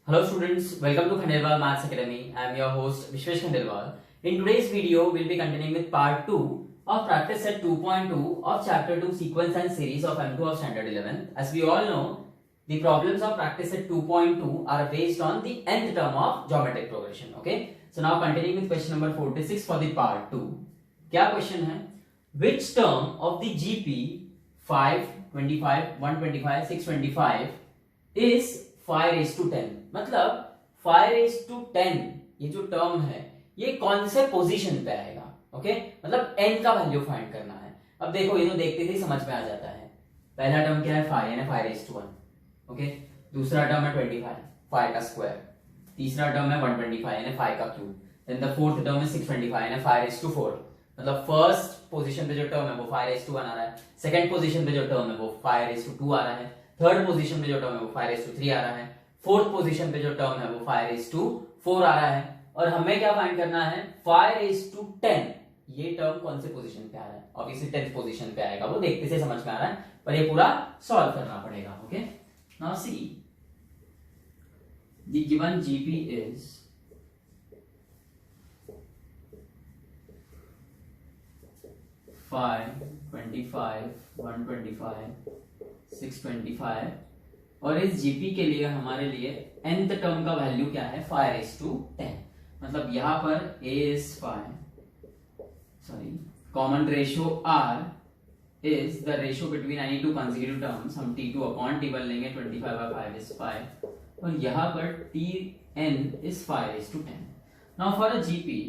Hello students, welcome to Khandelwal Maths Academy. I am your host Vishwesh Khandelwal. In today's video, we'll be continuing with part 2 of practice set 2.2 of chapter 2 sequence and series of M2 of standard 11. As we all know, the problems of practice set 2.2 are based on the nth term of geometric progression. Okay, so now continuing with question number 46 for the part 2. क्या question है? Which term of the GP 5, 25, 125, 625 is 5 raised to 10? मतलब 5 raised to 10 ये जो term है ये कौन से position पे आएगा? ओके, मतलब n का वैल्यू फाइंड करना है. अब देखो ये तो देखते ही समझ में आ जाता है. पहला टर्म क्या है 5 यानी 5 raised to 1. ओके, दूसरा टर्म है 25 5 का स्क्वायर, तीसरा टर्म है 125 यानी 5 का cube, then the fourth term है 625 यानी 5 raised to 4. मतलब फर्स्ट पोजीशन पे जो टर्म है वो 5 raised to 1 आ रहा है, सेकंड पोजीशन पे जो टर्म है वो 5 raised to 2 आ रहा है, थर्ड पोजीशन पे जो टर्म है वो 5 raised to 3 आ रहा है, फोर्थ पोजीशन पे जो टर्म है वो 5 raised to 4 आ रहा है. और हमें क्या फाइंड करना है 5 raised to 10 ये टर्म कौन से पोजीशन पे आ रहा है. ऑब्वियसली 10th पोजीशन पे आएगा, वो देखते से समझ में आ रहा है, पर ये पूरा सॉल्व करना पड़ेगा. Okay, now see the given GP is 5, 25, 125, 625 और इस जीपी के लिए हमारे लिए nth टर्म का वैल्यू क्या है 5 raised to 10. मतलब यहां पर a is 5, sorry common ratio r is the ratio between any two consecutive terms. हम t2 upon t1 लेंगे, 25/5 is 5 और यहाँ पर tn is 5 raised to 10. Now for a GP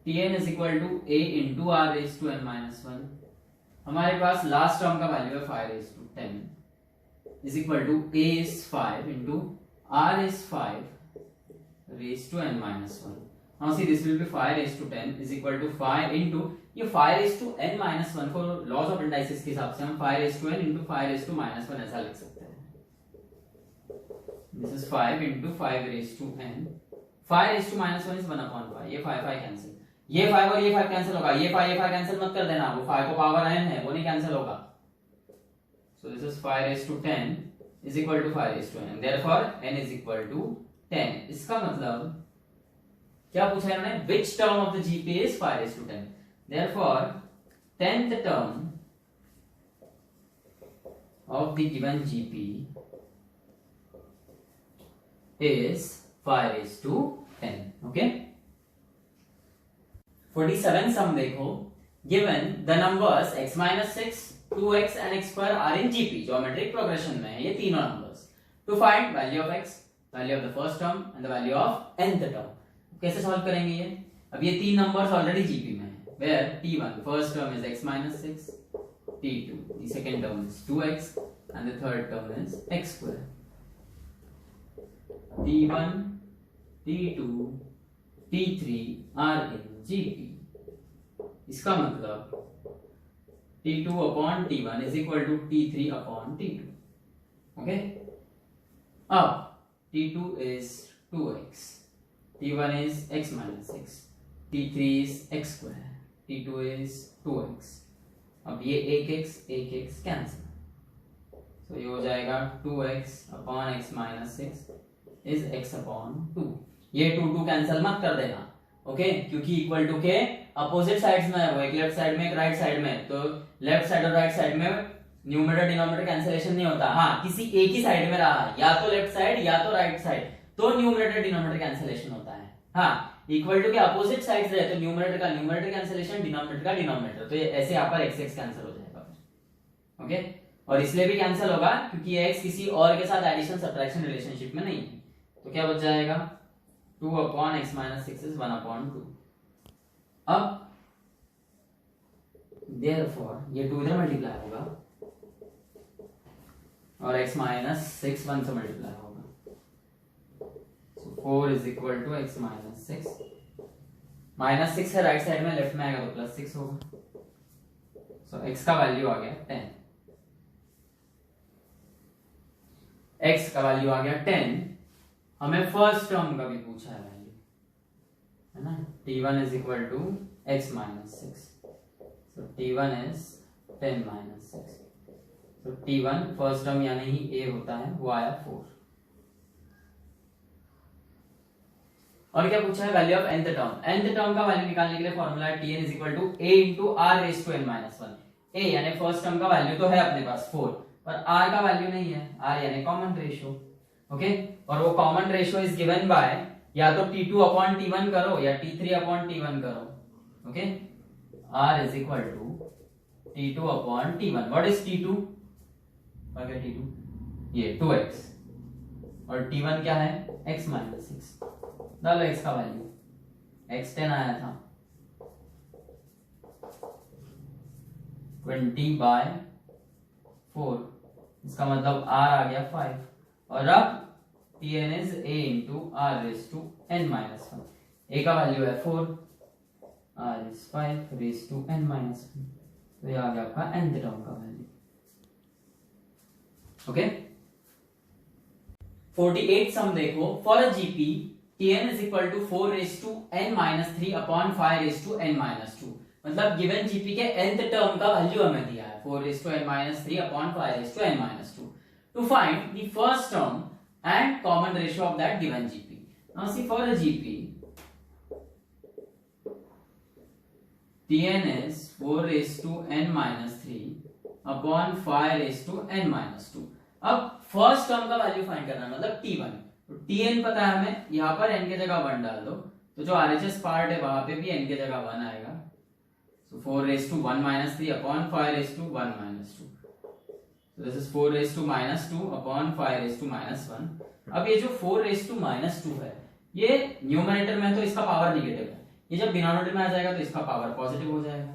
tn is equal to a into r raised to n minus 1. हमारे पास last term का value है 5 raised to 10 is equal to a is 5 into r is 5 raised to n minus 1. Now see this will be 5 raised to 10 is equal to 5 into ये 5 raised to n minus 1 for laws of indices के हिसाब से हम 5 raised to n into 5 raised to minus 1 ऐसा लिख सकते हैं. This is 5 into 5 raised to n. 5 raised to minus 1 is 1 upon 5. ये 5 कैंसिल, ये 5 और ये 5 कैंसिल होगा, ये 5 कैंसिल मत कर देना, वो 5 को पावर n है वो नहीं कैंसिल होगा. So this is 5 raised to 10 is equal to 5 raised to n. Therefore n is equal to 10. इसका मतलब क्या पूछा है इन्होंने, which term of the GP is 5 raised to 10. Therefore 10th term of the given GP is 5 raised to 10. Okay. 47 sum देखो, given the numbers x minus 6, 2x and x square are in GP, geometric progression में है ये तीनों numbers. To find value of x, value of the first term and the value of nth term. कैसे solve करेंगे ये? अब ये तीन नंबर्स ऑलरेडी जीपी में है, where t1 first term is x minus 6, t2 the second term is 2x and the third term is x square. t1, t2, t3 are in GP. इसका मतलब t2 upon t1 is equal to t3 upon t2. Okay? अब t2 is 2x, t1 is x minus 6, t3 is x square, t2 is 2x. अब ये एक x cancel, तो ये हो जाएगा 2x upon x minus 6 is x upon 2. ये 2 cancel मत कर देना, ओके, क्योंकि इक्वल टू के अपोजिट साइड्स में है, वो एक लेफ्ट साइड में एक राइट साइड में, तो लेफ्ट साइड और राइट साइड में न्यूमरेटर डिनोमिनेटर कैंसिलेशन नहीं होता. हाँ, किसी एक ही साइड में रहा, या तो लेफ्ट साइड या तो राइट साइड, तो न्यूमरेटर डिनोमिनेटर कैंसिलेशन होता है. हाँ, इक्वल टू के अपोजिट साइड्स रहे तो न्यूमरेटर का न्यूमरेटर कैंसिलेशन, डिनोमिनेटर का डिनोमिनेटर, तो ये ऐसे यहाँ पर x कैंसिल हो जाएगा. ओके, और इसलिए भी कैंसिल होगा क्योंकि x किसी और के साथ एडिशन सब्ट्रैक्शन रिलेशनशिप में नहीं है. तो क्या बच जाएगा 2 upon x minus 6 is 1 upon 2. अब therefore ये 2 इधर मल्टीप्लाई होगा और x minus 6 1 से मल्टीप्लाई होगा, so 4 is equal to x minus 6. Minus 6 है राइट साइड में, लेफ्ट में आएगा तो प्लस 6 होगा, so x का वैल्यू आ गया 10. x का वैल्यू आ गया 10. हमें फर्स्ट टर्म का भी पूछा है वैल्यू, है ना. t1 is equal to x minus 6, so t1 is 10 minus 6. तो t1 फर्स्ट टर्म यानी ही a होता है, वो आया 4. और क्या पूछा है, value of nth term. nth term का वैल्यू निकालने के लिए फॉर्मूला है tn is equal to a into r raise to n minus one. a यानी फर्स्ट टर्म का वैल्यू तो है अपने पास 4, पर r का वैल्यू नहीं है, r यानी कॉमन रेशियो। ओके, और वो common ratio is given bye या तो t2 अपॉन t1 करो या t3 अपॉन t1 करो। Okay, r is equal to t2 upon t1। What is t2? क्या t2? ये 2x, और t1 क्या है, x माइनस 6। डालो x का वैल्यू, x 10 आया था, 20/4, इसका मतलब r आ गया 5, और अब tn is a into r raise to n minus 1। a का वैल्यू है 4, r is 5 raise to n minus 1, तो ये आ गया आपका nth टर्म का वैल्यू। ओके, 48 सम देखो, for a GP tn is equal to 4 raised to n minus 3 upon 5 raised to n minus 2। मतलब गिवन जीपी के nth टर्म का वैल्यू हमें दिया है 4 raised to n minus 3 upon 5 raised to n minus 2 to find the first term and common ratio of that given gp। Now see, for a gp tn is 4 raised to n minus 3 upon 5 raised to n minus 2। अब first term का value find करना है, मतलब t1। तो tn पता है हमें, यहाँ पर n के जगह 1 डाल दो, तो जो RHS पार्ट है वहां पे भी n के जगह 1 आएगा। So 4 raised to 1 minus 3 upon 5 raised to 1 minus 2। So this is 4 raised to minus 2 upon 5 raised to minus 1। अब ये जो 4 raised to minus 2 है, ये न्यूमरेटर में तो इसका पावर निगेटिव है, ये जब डिनोमिनेटर में आ जाएगा तो इसका पावर पॉजिटिव हो जाएगा।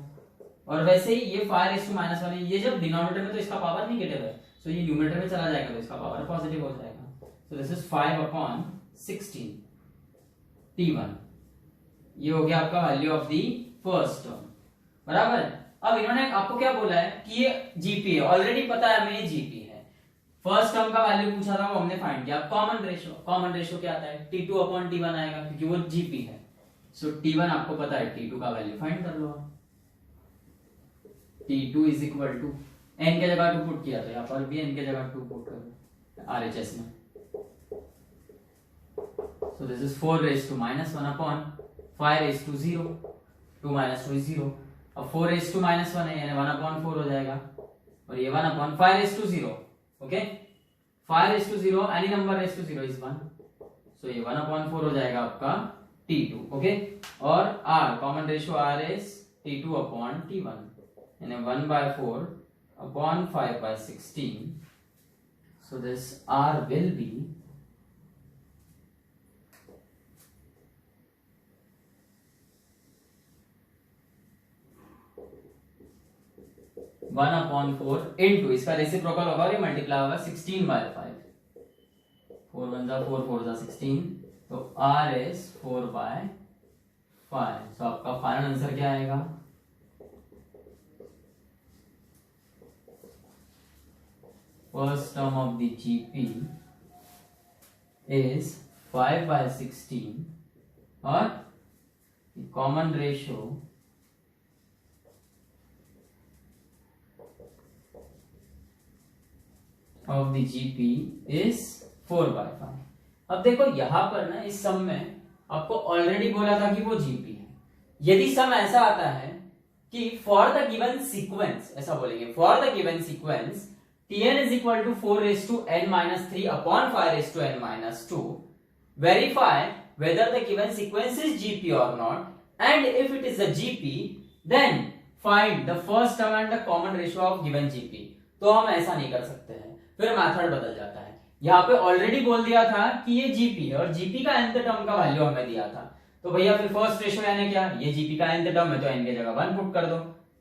और वैसे ही ये 5 raised to minus 1 है, ये जब डिनोमिनेटर में तो इसका पावर निगेटिव है, तो ये न्यूमरेटर में चला जाएगा तो इसका पावर पॉजिटिव हो जाएगा। So this is 5 upon 16 t1। ये हो गया आपका value of the first term, बराबर। अब इन्होंने आपको क्या बोला है कि ये जीपी है, ऑलरेडी पता है हमें ये जीपी है। फर्स्ट टर्म का वैल्यू पूछा था, वो हमने फाइंड किया। कॉमन रेशियो, कॉमन रेशियो क्या आता है, t2 अपॉन t1 आएगा, क्योंकि वो जीपी है। सो t1 आपको पता है, t2 का वैल्यू फाइंड कर लो। t2 is equal to n के जगह 2 पुट किया, तो यहाँ पर भी n के जगह 2 पुट करो RHS में। So this is 4 raised to minus 1 upon 5 raised to 0, 2 minus 2 is 0। अब 4 raised to minus 1 है, यानी 1 upon 4 हो जाएगा, और ये 1 upon 5 raised to 0। Okay, 5 raised to 0, any number raised to 0 is 1। So ये 1 upon 4 हो जाएगा आपका t2। ओके, और r common ratio r is t2 upon t1, यानी 1/4 upon 5/16। So this r will be 1/4 into, इसका रेसिप्रोकल होगा और ये मल्टीप्लाई होगा 16/5। 4 1 जा 4, 4 जा 16, तो r is 4/5। तो आपका फाइनल आंसर क्या आएगा, first term of the GP is 5/16 और common ratio of the GP is 4/5। अब देखो यहाँ पर ना, इस सम में आपको ऑलरेडी बोला था कि वो जीपी है। यदि सम ऐसा आता है कि फॉर द गिवन सीक्वेंस, ऐसा बोलेंगे, for the given sequence tn is equal to 4 raised to n minus 3 upon 5 raised to n minus 2, verify whether the given sequence is GP or not, and if it is a GP then find the first term and the common ratio of given GP। तो हम ऐसा नहीं कर सकते हैं, फिर method बदल जाता है। यहाँ पे ऑलरेडी बोल दिया था कि ये जीपी है, और जीपी का nth टर्म का वैल्यू हमें दिया था, तो भैया फिर फर्स्ट रेशियो यानी क्या, ये जीपी का nth टर्म है तो n की जगह 1 पुट कर दो,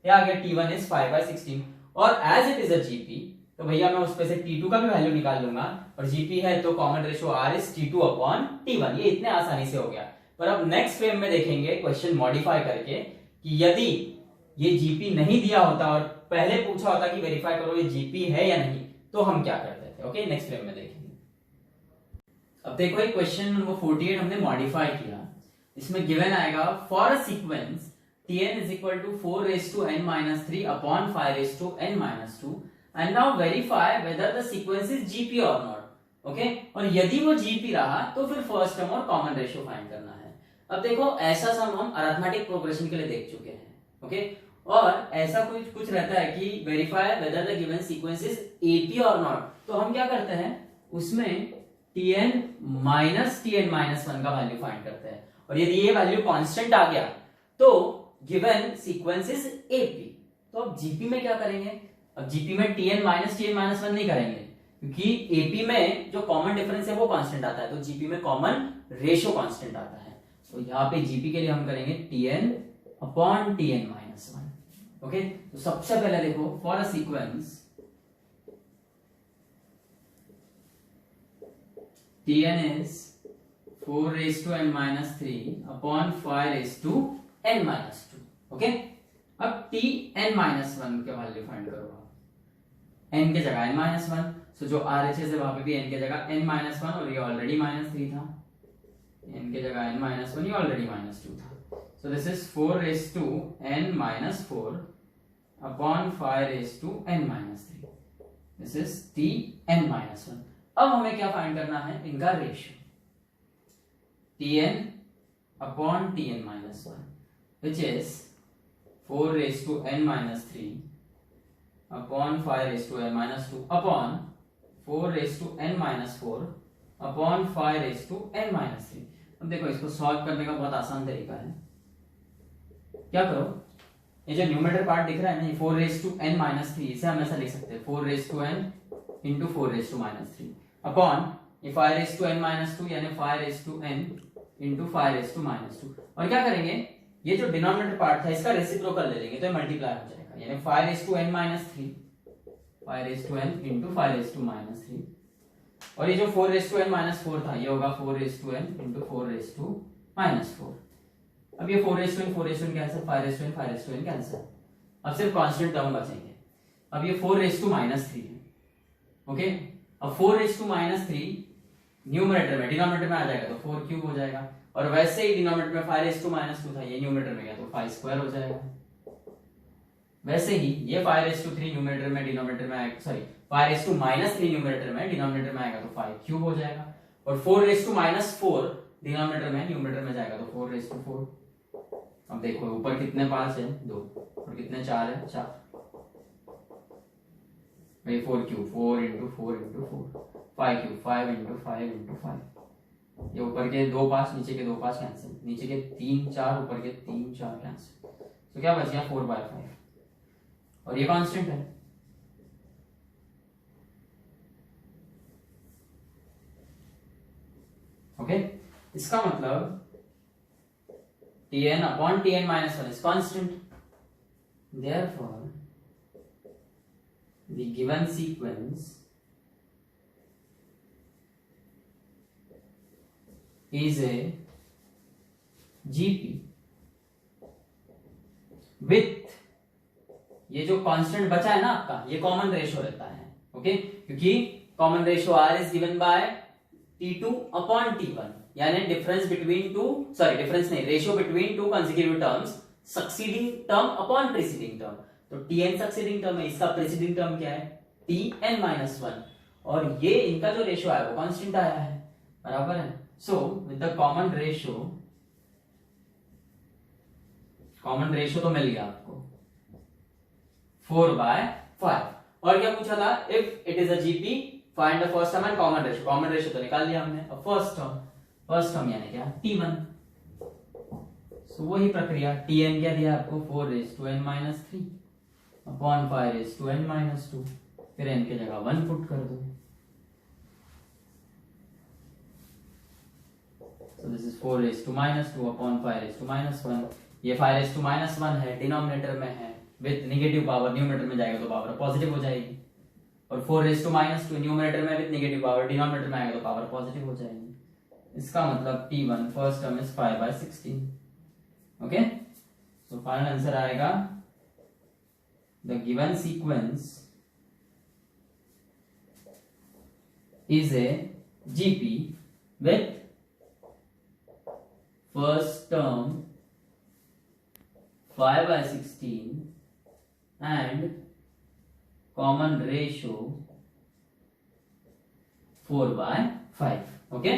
ये आ गया t1 is 5/16। और as it is a GP, तो भैया मैं उस पे से t2 का भी वैल्यू निकाल लूंगा, और जीपी है तो common ratio r is t2 upon t1। ये इतने आसानी से हो गया। पर अब नेक्स्ट फ्रेम में देखेंगे क्वेश्चन मॉडिफाई करके कि यदि ये जीपी नहीं दिया होता और पहले पूछा होता कि वेरीफाई करो ये जीपी है या नहीं, तो हम क्या करते थे। ओके, नेक्स्ट फ्रेम में देखेंगे। अब देखो ये क्वेश्चन नंबर 48 हमने मॉडिफाई किया। इसमें गिवन आएगा for a sequence tn is equal to 4 raised to n minus 3 upon 5 raised to n minus 2, and now verify whether the sequence is GP or not। Okay, और यदि वो GP रहा तो फिर फर्स्ट टर्म और common ratio find करना है। अब देखो ऐसा सम हम अरिथमेटिक प्रोग्रेशन के लिए देख चुके हैं, ओके। और ऐसा कुछ रहता है कि verify whether the given sequence is AP और नॉट, तो हम क्या करते हैं उसमें tn माइनस tn माइनस 1 का वैल्यू फाइंड करते हैं, और यदि ये वैल्यू कांस्टेंट आ गया तो गिवन सीक्वेंस इज एपी। तो अब जीपी में क्या करेंगे, अब जीपी में tn माइनस 1 नहीं करेंगे, क्योंकि एपी में जो कॉमन डिफरेंस है वो कांस्टेंट आता है, तो जीपी में कॉमन रेशियो कांस्टेंट आता है। तो यहाँ पे जीपी के लिए हम करेंगे tn upon tn minus 1, okay. तो सबसे पहले देखो for a sequence tn is 4 raised to n minus 3 upon 5 raised to n minus 2, okay. अब tn माइनस 1 के वैल्यू फाइंड करो, n के जगह n माइनस 1, सो जो RHS है वहां पे भी n के जगह n माइनस 1, और ये ऑलरेडी माइनस 3 था, n के जगह n माइनस 1, ये ऑलरेडी माइनस 2 था, so this is 4 raised to n minus 4 upon 5 raised to n minus 3, this is tn minus 1। अब हमें क्या फाइंड करना है, इनका ratio tn upon tn minus 1 which is 4 raised to n minus 3 upon 5 raised to n minus 2 upon 4 raised to n minus 4 upon 5 raised to n minus 3। अब देखो इसको solve करने का बहुत आसान तरीका है, क्या करो, ये जो न्यूमरेटर पार्ट दिख रहा है ना, ये 4 raised to n minus 3, इसे हम ऐसा लिख सकते हैं 4 raised to n into 4 raised to minus 3 upon ये 5 raised to n minus 2 यानी 5 raised to n into 5 raised to minus 2, और क्या करेंगे, ये जो डिनोमिनेटर पार्ट था इसका रेसिप्रोकल ले लेंगे तो ये मल्टीप्लाई हो जाएगा, यानी 5 raised to n minus 3 5 raised to n into 5 raised to minus 3, और ये जो 4 raised to n minus 4 था ये होगा 4 raised to n into 4 raised to minus 4। अब ये 4 raised to n 4 raised to n cancel, 5 raised to n 5 raised to n cancel, अब सिर्फ कांस्टेंट टर्म बचेंगे। अब ये 4 raised to minus 3 है, ओके। अब 4 raised to minus 3 न्यूमरेटर में, डिनोमिनेटर में आ जाएगा तो 4 क्यूब हो जाएगा, और वैसे ही डिनोमिनेटर में 5 raised to minus 2 था, ये न्यूमरेटर में गया तो 5 स्क्वायर हो जाएगा। वैसे ही ये 5 raised to 3 न्यूमरेटर में डिनोमिनेटर में आएगा, sorry 5 raised to minus 3 numerator में डिनोमिनेटर में आएगा तो 5 क्यूब हो जाएगा, और 4 raised to minus 4 डिनोमिनेटर में न्यूमरेटर में जाएगा तो 4 raised to 4। अब देखो ऊपर कितने 5 है 2, और कितने 4 है 4, भाई 4 cube 4 into 4 into 4 5 cube 5 into 5 into 5, ये ऊपर के 2 5 नीचे के 2 5 कैंसिल, नीचे के 3 4 ऊपर के 3 4 कैंसिल, तो क्या बच गया 4/5, और ये कांस्टेंट है, ओके। इसका मतलब tn upon tn minus 1 is constant, therefore the given sequence is a GP with, ये जो कांस्टेंट बचा है ना आपका, ये कॉमन रेशियो रहता है, ओके, क्योंकि common ratio R is given by T2 upon T1, यानी difference between two, sorry difference नहीं, ratio between two consecutive terms, succeeding term upon preceding term. तो Tn सक्सीडिंग टर्म है, इसका प्रीसीडिंग टर्म क्या है Tn माइनस 1, और ये इनका जो रेशियो आया वो कांस्टेंट आया है, बराबर है। So with the common ratio तो मिल गया आपको 4/5, और क्या पूछा था, if it is a GP find the first term and common ratio, common ratio तो निकाल दिया हमने, अब फर्स्ट टर्म यानी क्या T1, सो वही प्रक्रिया, Tn क्या दिया आपको 4 raised to n minus 3 upon 5 raised to n minus 2, फिर n के जगह 1 पुट कर दो, so this is 4 raised to minus 2 upon 5 raised to minus 1, ये 5 raised to minus 1 है, डिनोमिनेटर में है, विद नेगेटिव पावर न्यूमरेटर में जाएगा तो पावर पॉजिटिव हो जाएगी, और 4 raised to minus 2 न्यूमरेटर में विद नेगेटिव पावर डिनोमिनेटर में आएगा तो पावर पॉजिटिव हो जाएगी। इसका मतलब T1 first term is 5/16, okay. So final answer आएगा the given sequence is a GP with first term 5/16 and common ratio 4/5, okay।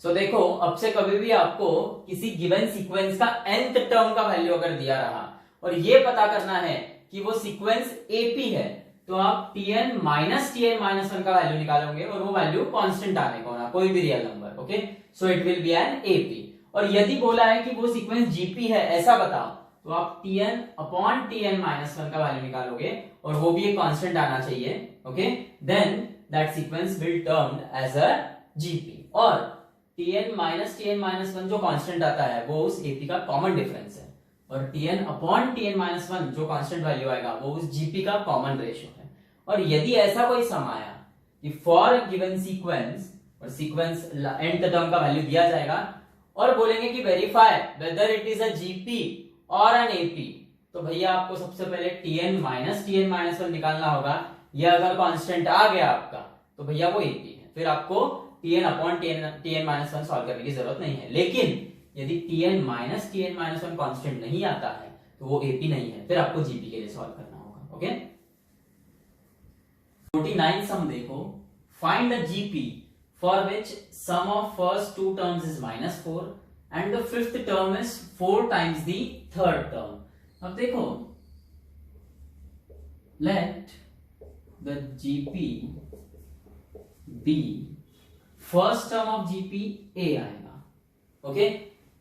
सो देखो, अब से कभी भी आपको किसी गिवन सीक्वेंस का nth टर्म का वैल्यू अगर दिया रहा और ये पता करना है कि वो सीक्वेंस एपी है, तो आप tn माइनस वन का वैल्यू निकालोगे और वो वैल्यू कांस्टेंट आने को ना, कोई भी real number. Okay, so it will be an AP. और यदि बोला है कि वो सीक्वेंस जीपी है ऐसा बताओ, तो आप tn upon tn minus one का वैल्यू निकालोगे और वो भी एक कांस्टेंट आना चाहिए। Okay, then that sequence will termed as a GP. और tn माइनस वन जो कांस्टेंट आता है वो उस एपी का कॉमन डिफरेंस है, और tn upon tn minus one जो कांस्टेंट वैल्यू आएगा वो उस जीपी का कॉमन रेशियो है। और यदि ऐसा कोई सम आया कि फॉर गिवन सीक्वेंस, और सीक्वेंस एंड टर्म का वैल्यू दिया जाएगा और बोलेंगे कि verify whether it is a GP और एन एपी, तो भैया आपको सबसे पहले tn माइनस वन निकालना होगा। ये अगर कांस्टेंट आ गया आपका तो भैया वो एपी है, फिर आपको tn upon tn minus one solve करने की जरूरत नहीं है। लेकिन यदि tn माइनस वन कांस्टेंट नहीं आता है तो वो एपी नहीं है, फिर आपको जीपी के लिए सॉल्व करना होगा। ओके, 49 सम देखो, find the GP for which sum of first two terms is -4 and the fifth term is 4 times the third term. अब देखो, let the GP be first term of GP a आएगा। Okay,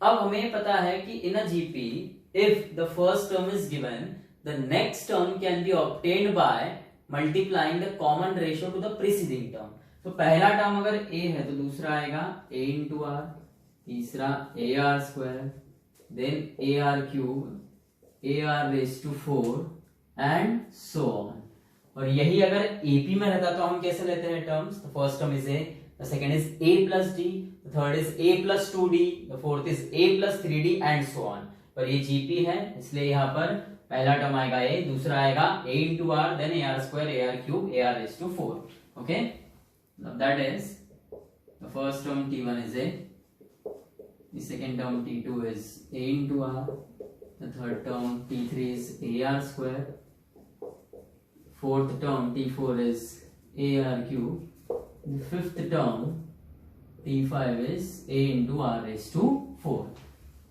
अब हमें पता है कि in a GP if the first term is given the next term can be obtained by multiplying the common ratio to the preceding term. तो पहला term अगर a है तो दूसरा आएगा a इंटू आर, तीसरा a r square, then a r cube, a r raise to 4 and so on. और यही अगर एपी में रहता तो हम कैसे लेते हैं terms? The first term is a, the second is a plus D, the third is a plus 2d, the fourth is a plus 3d and so on. पर ये जीपी है इसलिए यहाँ पर पहला टर्म आएगा a, दूसरा आएगा a into r, then a r square, a r cube, a r raise to 4। Okay, that is the first term t1 is a, the second term t2 is a into r, the third term t3 is ar square, fourth term t4 is ar cube, the fifth term t5 is a into r raised to 4।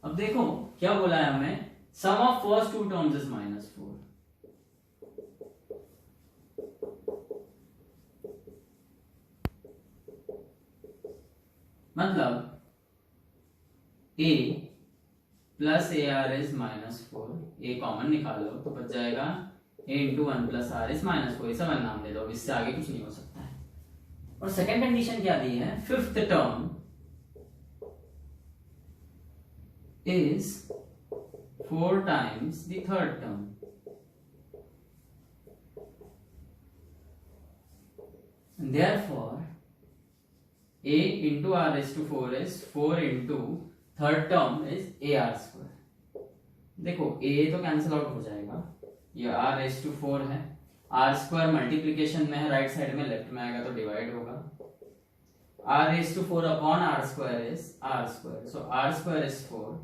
अब देखो क्या बोला है हमें, sum of first two terms is -4। मतलब a plus a r is -4, a common निकालो तो बच जाएगा a into one plus r is -4, इसे वन नाम दे दो, इससे आगे कुछ नहीं हो सकता है। और सेकेंड कंडीशन क्या दी है, fifth term is 4 times the third term. Therefore a into r raised to 4 is 4 into third term is ar square। देखो a तो कैंसिल आउट हो जाएगा, ये r raised to 4 है, r स्क्वायर मल्टीप्लिकेशन में है, राइट साइड में, left में आएगा तो डिवाइड होगा, r raised to 4 upon r square is r square, so r square is 4,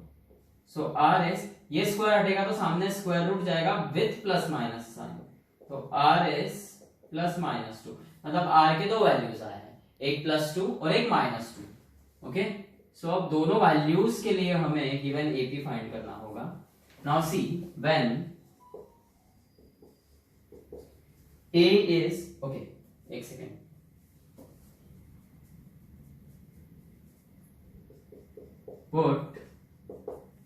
so r is, ये स्क्वायर हटेगा तो सामने स्क्वायर रूट जाएगा विथ प्लस माइनस साइन, तो r इज प्लस -2, मतलब r के दो वैल्यूज आए हैं, एक +2 और एक -2। ओके, सो अब दोनों वैल्यूज के लिए हमें गिवन एपी फाइंड करना होगा। Now see when a is, okay एक second, put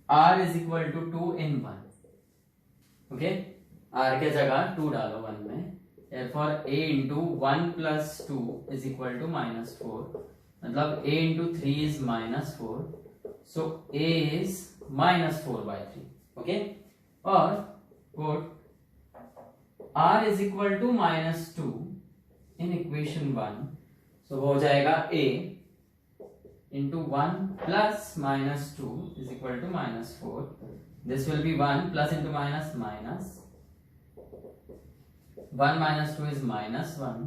r is equal to 2 in 1। Okay, r के जगह 2 डालो 1 में, therefore a into 1 plus 2 is equal to -4, मतलब a into 3 is -4, so a is -4/3। okay, और put r is equal to -2 in equation 1, so वो हो जाएगा a into 1 plus -2 is equal to -4, this will be 1 plus into minus minus, 1 minus 2 is -1,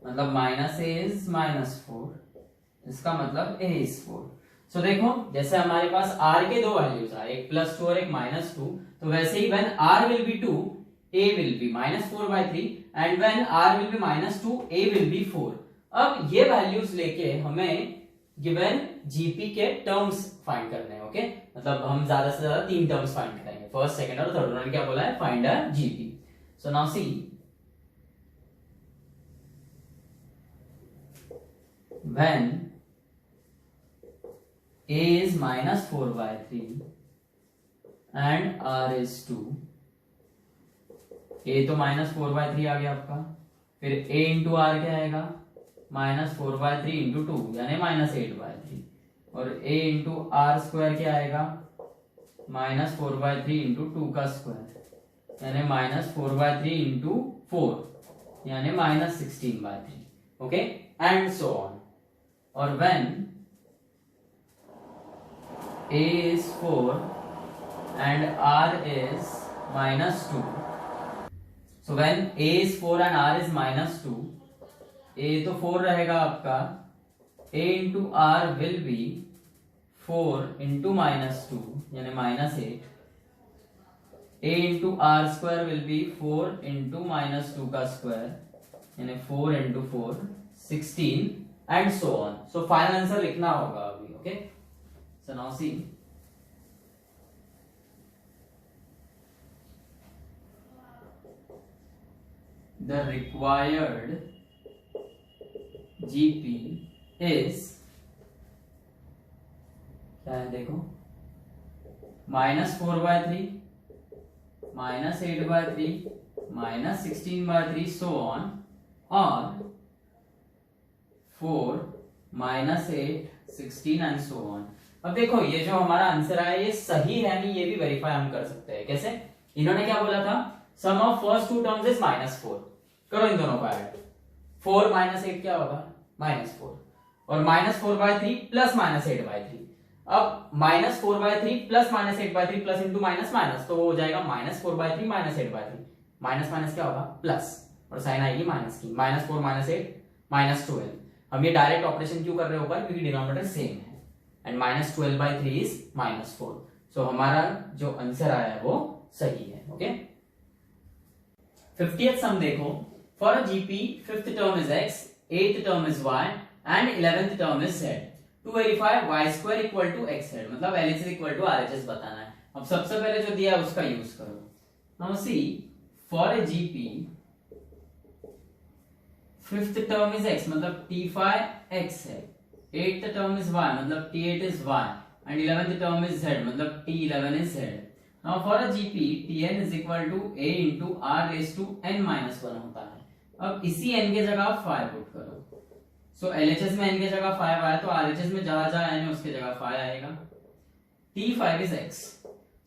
मतलब minus a is -4, इसका मतलब a is 4। सो देखो जैसे हमारे पास r के दो वैल्यूज आए, एक +2 और एक -2, तो वैसे ही when r will be 2 a will be -4/3 and when r will be -2 a will be 4। अब ये वैल्यूज लेके हमें गिवन जीपी के टर्म्स फाइंड करने हैं। ओके, मतलब हम ज्यादा से ज्यादा 3 टर्म्स फाइंड करेंगे, फर्स्ट, सेकंड और थर्ड। उन्होंने क्या बोला है, find a GP. So now see, when a is -4/3 and r is 2, a तो -4/3 आ गया आपका, फिर a इंटू आर क्या आएगा, -4/3 इंटू 2 यानी -8/3, और a इंटू आर स्क्वायर क्या आएगा, -4/3 इंटू 2 का स्क्वायर यानी -4/3 इंटू 4 यानी -16/3। Okay, and so on. और when a is 4 and r is -2, so when a is 4 and r is -2, a तो 4 रहेगा आपका, a into r will be 4 into -2 यानी -8, a into r square will be 4 into -2 का square यानी 4 into 4 16 and so on। so final answer लिखना होगा अभी। Okay, so now see, the required GP is क्या है देखो, -4/3, -8/3, -16/3 so on, और 4, -8, 16 and so on। अब देखो ये जो हमारा आंसर आया ये सही है नहीं, ये भी वेरीफाई हम कर सकते हैं। कैसे, इन्होंने क्या बोला था, sum of first two terms is -4, करो इन दोनों को ऐड, 4 -8 क्या होगा, -4, और -4/3 प्लस -8/3। अब -4/3 plus -8/3 plus into minus minus, तो वो हो जाएगा -4/3 -8/3, माइनस माइनस क्या होगा, प्लस, और साइन आएगी माइनस की, -4 -8 -12। हम ये डायरेक्ट ऑपरेशन क्यों कर रहे हैं ऊपर, क्योंकि डिनोमिनेटर सेम है, एंड -12/3 इज -4। सो हमारा जो आंसर आया है वो सही है। ओके, 50th सम देखो, for a GP 5th term is x, 8th term is y and 11th term is z, to verify y² equal to x/z, मतलब LHS इक्वल टू RHS बताना है। अब सबसे पहले जो दिया है उसका यूज करो। Now see, for a GP 5th term is x मतलब T5 x है, 8th टर्म इज y मतलब T8 is y, and 11th term is z मतलब T11 is z। Now for a GP Tn is equal to a into r raised to n-1 होता है। अब इसी n के जगह 5 put करो, सो LHS में n के जगह 5 आया तो RHS में जहां जहां n है उसके जगह 5 आएगा। T5 is x,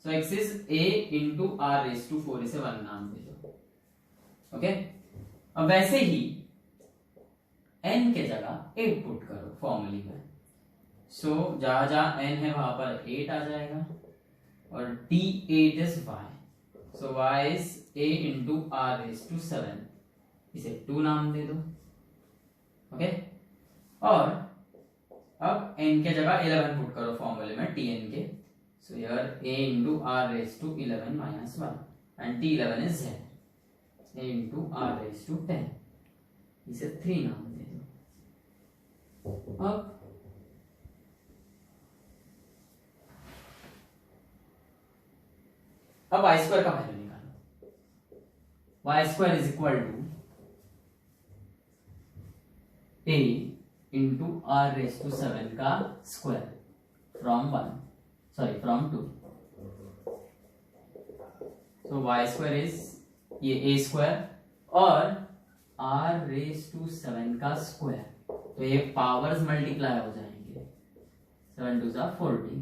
so x is a into r raised to 4, इसे 1 नाम दे दो। ओके, अब वैसे ही n के जगह 8 पुट करो फॉर्मूले में, सो जहां जहां n है वहां पर 8 आ जाएगा, और T8 is y, so y is a into r raised to 7, इसे 2 नाम दे दो। ओके, और अब n के जगह 11 पुट करो फॉर्मूले में Tn के, so here a into r raised to 11 minus 1 and T11 is z, a into r raised to 10, इसे 3 नाम दे दो। अब y² का वैल्यू निकालो, y² is equal to a into r raise to 7 का square from 2, so y² is ये a² और r raise to 7 का स्क्वायर, तो ये पावर्स मल्टीप्लाई हो जाएंगे, 7 2 40,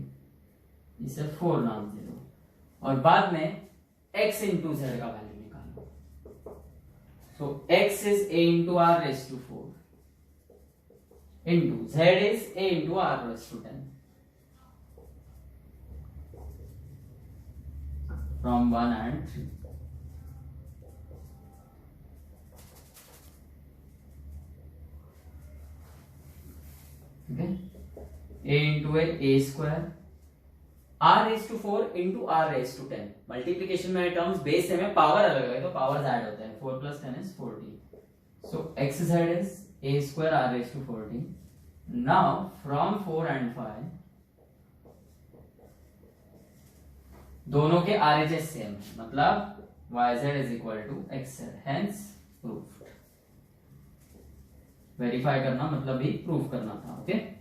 इसे 4 नाम दे दो, और बाद में x इंटू z का वैल्यू निकालो, so x is a into r raise to 4 into z is a into r raise to 10 from 1 and 3। okay, a into a square, r raised to 4 into r raised to 10, multiplication में terms base में power अलग है तो powers add होते हैं, 4 plus 10 is 40, so x z is a square r raised to 40 now from 4 and 5 दोनों के RHS same, मतलब yz is equal to xz, hence proof. Verify करना मतलब भी प्रूफ करना था। ओके